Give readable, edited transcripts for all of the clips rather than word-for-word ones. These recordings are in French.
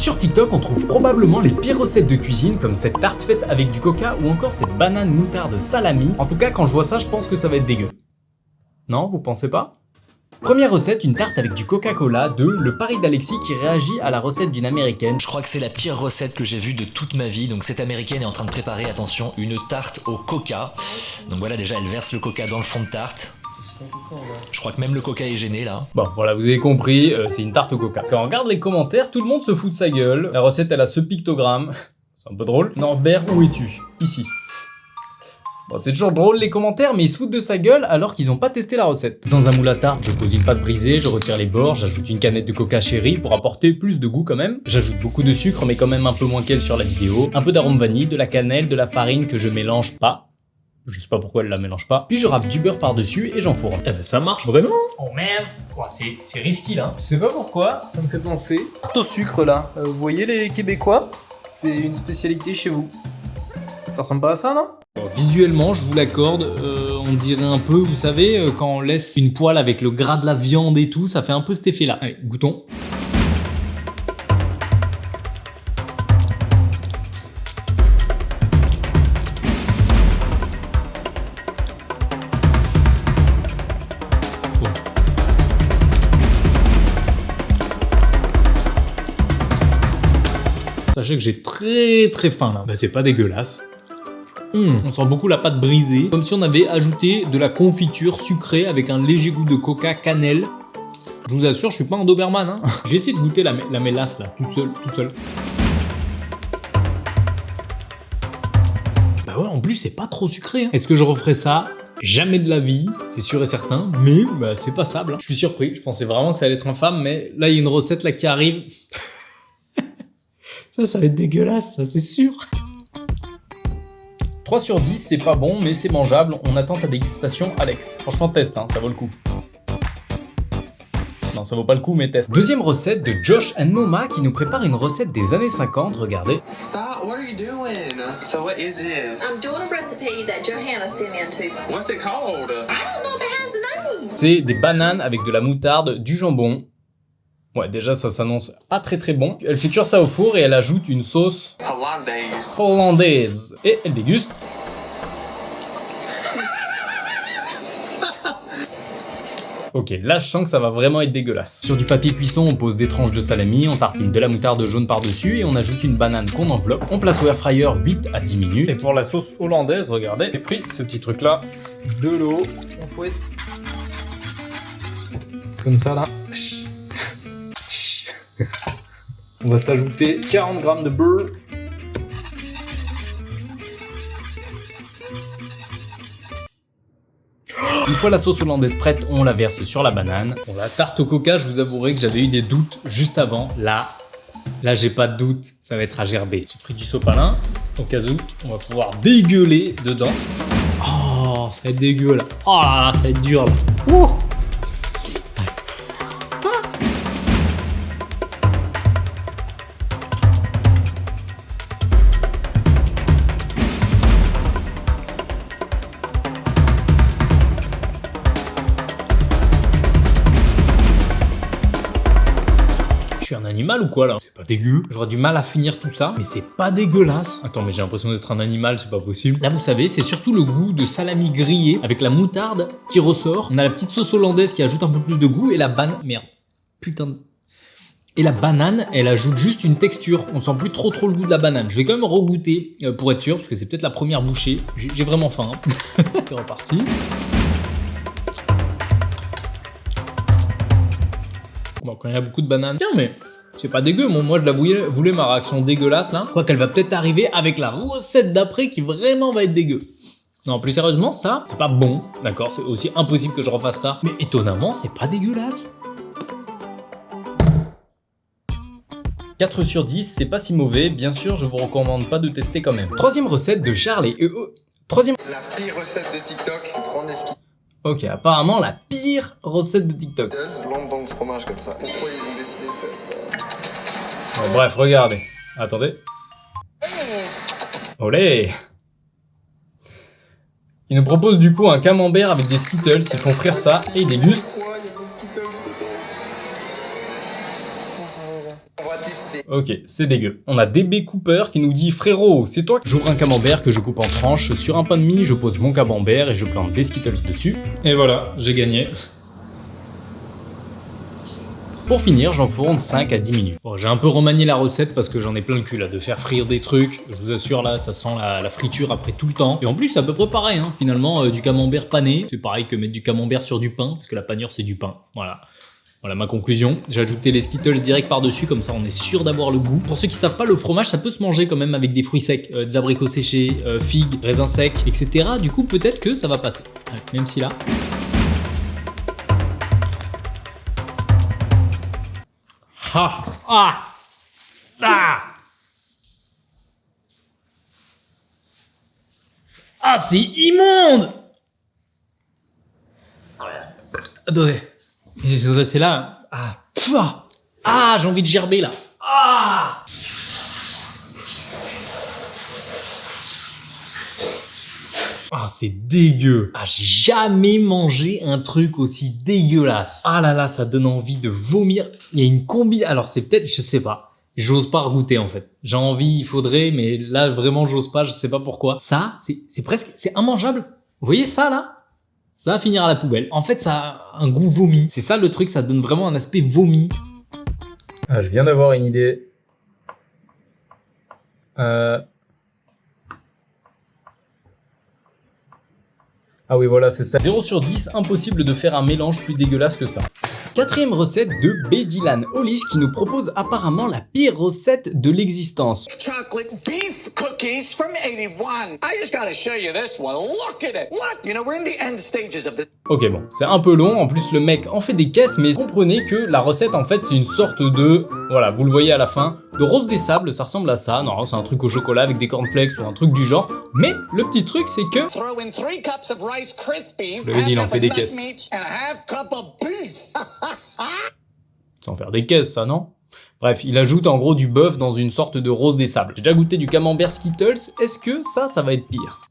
Sur TikTok, on trouve probablement les pires recettes de cuisine comme cette tarte faite avec du coca ou encore cette banane moutarde salami. En tout cas, quand je vois ça, je pense que ça va être dégueu. Non, vous pensez pas? Première recette, une tarte avec du Coca-Cola. 2. Le pari d'Alexis qui réagit à la recette d'une américaine. Je crois que c'est la pire recette que j'ai vue de toute ma vie. Donc cette américaine est en train de préparer, attention, une tarte au coca. Donc voilà, déjà elle verse le coca dans le fond de tarte. Je crois que même le coca est gêné là. Bon, voilà, vous avez compris, c'est une tarte au coca. Quand on regarde les commentaires, tout le monde se fout de sa gueule. La recette, elle a ce pictogramme. C'est un peu drôle. Norbert, où es-tu? Ici. Bon, c'est toujours drôle les commentaires, mais ils se foutent de sa gueule alors qu'ils ont pas testé la recette. Dans un moule à tarte, je pose une pâte brisée, je retire les bords, j'ajoute une canette de coca chéri pour apporter plus de goût quand même. J'ajoute beaucoup de sucre, mais quand même un peu moins qu'elle sur la vidéo. Un peu d'arôme vanille, de la cannelle, de la farine que je mélange pas. Je sais pas pourquoi elle la mélange pas. Puis je râpe du beurre par-dessus et j'enfourne. Eh ben ça marche vraiment. Oh merde, oh, c'est risqué là. Je sais pas pourquoi, ça me fait penser. Tarte au sucre là, vous voyez les Québécois? C'est une spécialité chez vous. Ça ressemble pas à ça, non? Bon, visuellement, je vous l'accorde, on dirait un peu, vous savez, quand on laisse une poêle avec le gras de la viande et tout, ça fait un peu cet effet là. Allez, goûtons. Sachez que j'ai très faim là. Bah c'est pas dégueulasse. On sent beaucoup la pâte brisée, comme si on avait ajouté de la confiture sucrée avec un léger goût de coca cannelle. Je vous assure, je suis pas un Doberman. Hein. J'ai essayé de goûter la mélasse là, toute seule. Bah ouais, en plus c'est pas trop sucré. Hein. Est-ce que je referais ça? Jamais de la vie, c'est sûr et certain, mais bah, c'est passable. Hein. Je suis surpris, je pensais vraiment que ça allait être infâme, mais là il y a une recette là qui arrive. Ça va être dégueulasse, ça c'est sûr. 3 sur 10, c'est pas bon, mais c'est mangeable. On attend ta dégustation, Alex. Franchement, teste, hein, ça vaut le coup. Non, ça vaut pas le coup, mais teste. Deuxième recette de Josh and Moma qui nous prépare une recette des années 50, regardez. Stop, what are you doing? So what is it? I'm doing a recipe that Johanna sent into. What's it called? I don't know if it has a name. C'est des bananes avec de la moutarde, du jambon. Ouais, déjà, ça s'annonce pas très bon. Elle fait cuire ça au four et elle ajoute une sauce hollandaise. Et elle déguste. Ok, là je sens que ça va vraiment être dégueulasse. Sur du papier cuisson, on pose des tranches de salami, on tartine de la moutarde jaune par-dessus et on ajoute une banane qu'on enveloppe. On place au air fryer 8 à 10 minutes. Et pour la sauce hollandaise, regardez, j'ai pris ce petit truc là, de l'eau, on fouette. Comme ça là. On va s'ajouter 40 grammes de beurre. Une fois la sauce hollandaise prête, on la verse sur la banane. Pour la tarte au coca, je vous avouerai que j'avais eu des doutes juste avant. Là j'ai pas de doute, ça va être à gerber. J'ai pris du sopalin, au cas où, on va pouvoir dégueuler dedans. Oh, ça va être dégueu là. Oh là là, ça va être dur là. Ouh. Je suis un animal ou quoi là? C'est pas dégueu. J'aurais du mal à finir tout ça, mais c'est pas dégueulasse. Attends, mais j'ai l'impression d'être un animal, c'est pas possible. Là, vous savez, c'est surtout le goût de salami grillé avec la moutarde qui ressort. On a la petite sauce hollandaise qui ajoute un peu plus de goût et la banane. Merde. Putain de. Et la banane, elle ajoute juste une texture. On sent plus trop le goût de la banane. Je vais quand même regoûter pour être sûr, parce que c'est peut-être la première bouchée. J'ai vraiment faim. Hein. C'est reparti. Bon, quand il y a beaucoup de bananes, tiens, mais c'est pas dégueu. Moi, je la voulais ma réaction dégueulasse là. Je crois qu'elle va peut-être arriver avec la recette d'après qui vraiment va être dégueu. Non, plus sérieusement, ça, c'est pas bon. D'accord, c'est aussi impossible que je refasse ça. Mais étonnamment, c'est pas dégueulasse. 4 sur 10, c'est pas si mauvais. Bien sûr, je vous recommande pas de tester quand même. Troisième recette de Charles et troisième. La pire recette de TikTok, prendre des skittles, Ok, apparemment la pire recette de TikTok. lampe dans le fromage comme ça. Pourquoi ils ont décidé de faire ça? Bon, bref, regardez. Attendez. Olé! Ils nous proposent du coup un camembert avec des Skittles. Ils font frire ça et ils dégustent. Pourquoi il y a des skittles dedans? On va tester. Ok, c'est dégueu. On a DB Cooper qui nous dit « Frérot, c'est toi ?» J'ouvre un camembert que je coupe en tranches. Sur un pain de mie, je pose mon camembert et je plante des Skittles dessus. Et voilà, j'ai gagné. Pour finir, j'enfourne 5 à 10 minutes. Bon, j'ai un peu remanié la recette parce que j'en ai plein le cul là, de faire frire des trucs. Je vous assure là, ça sent la friture après tout le temps. Et en plus, c'est à peu près pareil, hein. Finalement, du camembert pané, c'est pareil que mettre du camembert sur du pain, parce que la panure c'est du pain. Voilà. Voilà ma conclusion. J'ai ajouté les Skittles direct par-dessus, comme ça on est sûr d'avoir le goût. Pour ceux qui savent pas, le fromage ça peut se manger quand même avec des fruits secs, des abricots séchés, figues, raisins secs, etc. Du coup, peut-être que ça va passer. Ouais, même si là... Ah! Ah! Ah! Ah, c'est immonde! Attendez. C'est là. Ah! Pouah. Ah, j'ai envie de gerber là. Ah! Ah, c'est dégueu. Ah, j'ai jamais mangé un truc aussi dégueulasse. Ah là là, ça donne envie de vomir. Il y a une combi. Alors, c'est peut-être, je sais pas. J'ose pas regoûter en fait. J'ai envie, il faudrait, mais là, vraiment, j'ose pas. Je sais pas pourquoi. Ça, c'est presque, c'est immangeable. Vous voyez ça là? Ça va finir à la poubelle. En fait, ça a un goût vomi. C'est ça le truc, ça donne vraiment un aspect vomi. Ah, je viens d'avoir une idée. Ah oui, voilà, c'est ça. 0 sur 10, impossible de faire un mélange plus dégueulasse que ça. Quatrième recette de B. Dylan Hollis qui nous propose apparemment la pire recette de l'existence. Chocolate beef cookies from 81. I just gotta show you this one. Look at it. Look, you know, we're in the end stages of this. Ok bon, c'est un peu long, en plus le mec en fait des caisses, mais comprenez que la recette en fait c'est une sorte de, voilà, vous le voyez à la fin, de rose des sables, ça ressemble à ça, non c'est un truc au chocolat avec des cornflakes ou un truc du genre, mais le petit truc c'est que... Throw in 3 cups of Rice Krispies, Le dit, il en fait des half a nut caisses. meat, and a half cup of beef. Sans faire des caisses ça, non? Bref, il ajoute en gros du bœuf dans une sorte de rose des sables. J'ai déjà goûté du camembert Skittles, est-ce que ça va être pire?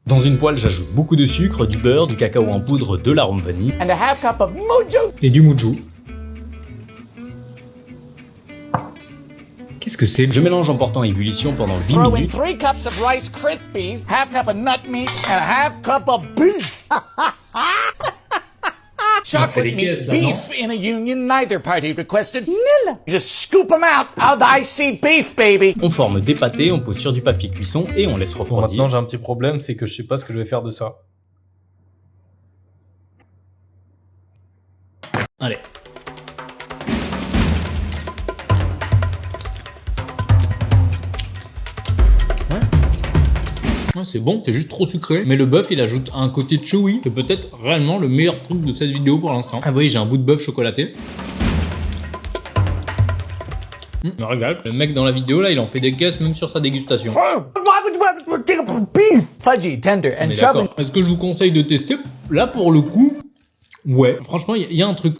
Dans une poêle, j'ajoute beaucoup de sucre, du beurre, du cacao en poudre, de l'arôme vanille And a half cup of Mojo. et du moujou. Qu'est-ce que c'est? Je mélange en portant à ébullition pendant 8 Throw in minutes. 3 cups of Rice Krispies, half cup of nut meat, and a half cup of beef. Chocolate des caisses, meets là, beef in a union neither party requested. Nil. Just scoop them out of the icy beef, baby. On forme des pâtés, on pose sur du papier cuisson et on laisse Bon, refroidir. maintenant, j'ai un petit problème, c'est que je sais pas ce que je vais faire de ça. Allez. Ouais, c'est bon, c'est juste trop sucré. Mais le bœuf, il ajoute un côté chewy. C'est peut-être réellement le meilleur truc de cette vidéo pour l'instant. Ah, vous voyez, j'ai un bout de bœuf chocolaté. Je me régale. Le mec dans la vidéo, là, il en fait des caisses même sur sa dégustation. Why would you have to take up beef? Fudgy, tender, and Mais chubby. d'accord. Est-ce que je vous conseille de tester? Là, pour le coup, ouais. Franchement, il y a un truc.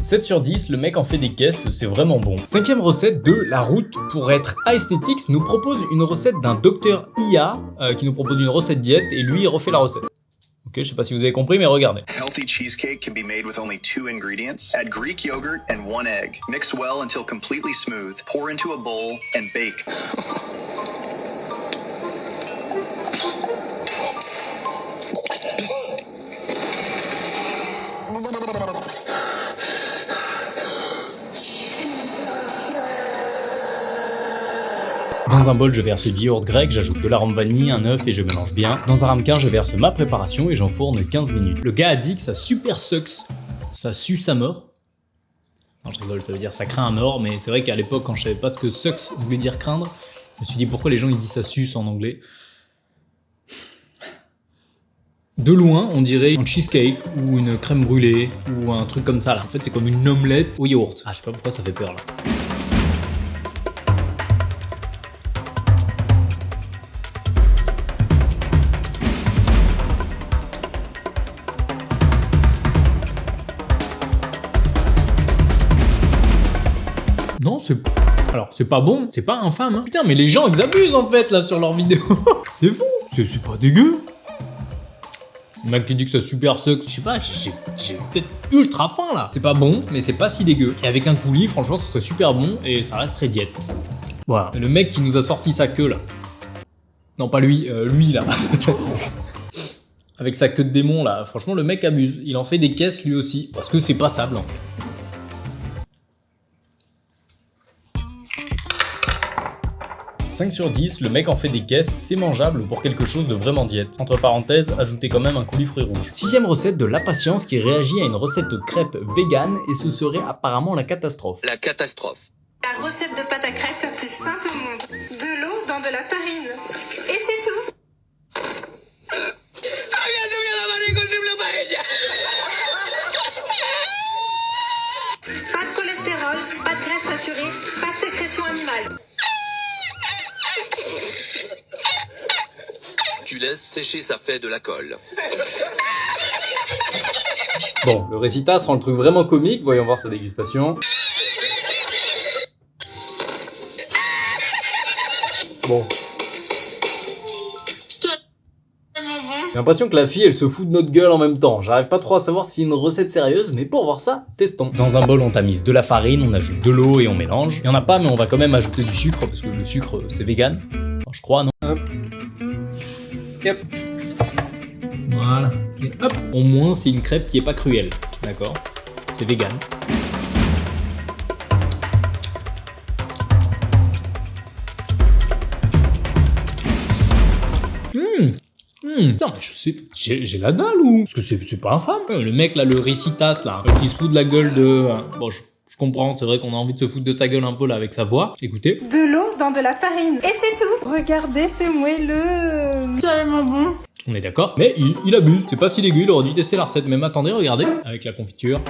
7 sur 10, le mec en fait des caisses, c'est vraiment bon. Cinquième recette de La Route pour être Aesthetics nous propose une recette d'un docteur IA qui nous propose une recette diète et lui il refait la recette. Ok, je sais pas si vous avez compris, mais regardez. Healthy cheesecake can be made with only 2 ingredients. Add Greek yogurt and 1 egg. Mix well until completely smooth. Pour into a bowl and bake. Dans un bol, je verse du yaourt grec, j'ajoute de l'arôme vanille, un œuf et je mélange bien. Dans un ramequin, je verse ma préparation et j'enfourne 15 minutes. Le gars a dit que ça super sucks. Ça suce à mort. Non, je rigole, ça veut dire ça craint à mort, mais c'est vrai qu'à l'époque, quand je savais pas ce que sucks voulait dire craindre, je me suis dit pourquoi les gens ils disent ça suce en anglais. De loin, on dirait un cheesecake ou une crème brûlée ou un truc comme ça là. En fait, c'est comme une omelette au yaourt. Ah, je sais pas pourquoi ça fait peur là. Non, c'est... Alors, c'est pas bon, c'est pas infâme, hein. Putain, mais les gens, ils abusent, en fait, là, sur leurs vidéos. C'est fou, c'est pas dégueu. Le mec qui dit que c'est super sucre, je sais pas, j'ai peut-être ultra faim là. C'est pas bon, mais c'est pas si dégueu. Et avec un coulis, franchement, ce serait super bon et ça reste très diète. Voilà. Le mec qui nous a sorti sa queue là. Non, pas lui, lui là. Avec sa queue de démon là, franchement, le mec abuse. Il en fait des caisses lui aussi, parce que c'est passable en fait. 5 sur 10, le mec en fait des caisses, c'est mangeable pour quelque chose de vraiment diète. Entre parenthèses, ajoutez quand même un coulis fruits rouges. 6ème recette de La Patience qui réagit à une recette de crêpes vegan et ce serait apparemment la catastrophe. La catastrophe. La recette de pâte à crêpes la plus simple au monde. De l'eau dans de la farine. Et c'est tout. Pas de cholestérol, pas de graisse saturée, pas de sécrétion animale. Tu laisses sécher, ça fait de la colle. Bon, le récitat rend le truc vraiment comique, voyons voir sa dégustation. Bon. J'ai l'impression que la fille elle se fout de notre gueule en même temps. J'arrive pas trop à savoir si c'est une recette sérieuse, mais pour voir ça, testons. Dans un bol on tamise de la farine, on ajoute de l'eau et on mélange. Il y en a pas mais on va quand même ajouter du sucre parce que le sucre c'est vegan. Enfin, je crois non. Hop. Yep. Voilà. Et hop. Au moins c'est une crêpe qui est pas cruelle. D'accord. C'est vegan. Putain, mais je sais, j'ai la dalle ou? Parce que c'est pas infâme. Le mec là, le récitas là, qui se fout de la gueule de... Bon, je comprends, c'est vrai qu'on a envie de se foutre de sa gueule un peu là avec sa voix. Écoutez. De l'eau dans de la farine. Et c'est tout. Regardez ce moelleux. Tellement bon. On est d'accord. Mais il abuse, c'est pas si dégueu, il aurait dû tester la recette. Même attendez, regardez, avec la confiture.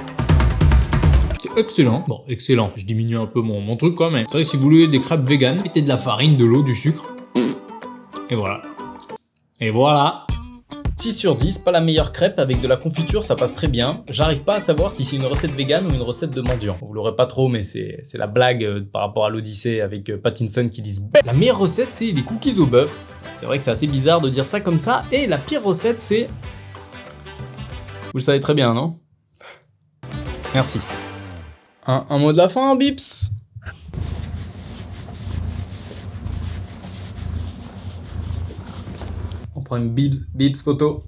C'est excellent. Bon, excellent. Je diminue un peu mon truc quand même. C'est vrai que si vous voulez des crêpes vegan, mettez de la farine, de l'eau, du sucre. Et voilà. Et voilà. 6 sur 10, pas la meilleure crêpe, avec de la confiture ça passe très bien. J'arrive pas à savoir si c'est une recette vegan ou une recette de mendiant. Vous l'aurez pas trop mais c'est la blague par rapport à l'Odyssée avec Pattinson qui dit la meilleure recette c'est les cookies au bœuf. C'est vrai que c'est assez bizarre de dire ça comme ça. Et la pire recette c'est... Vous le savez très bien non? Merci. Un mot de la fin Bips? On prend une Bips photo.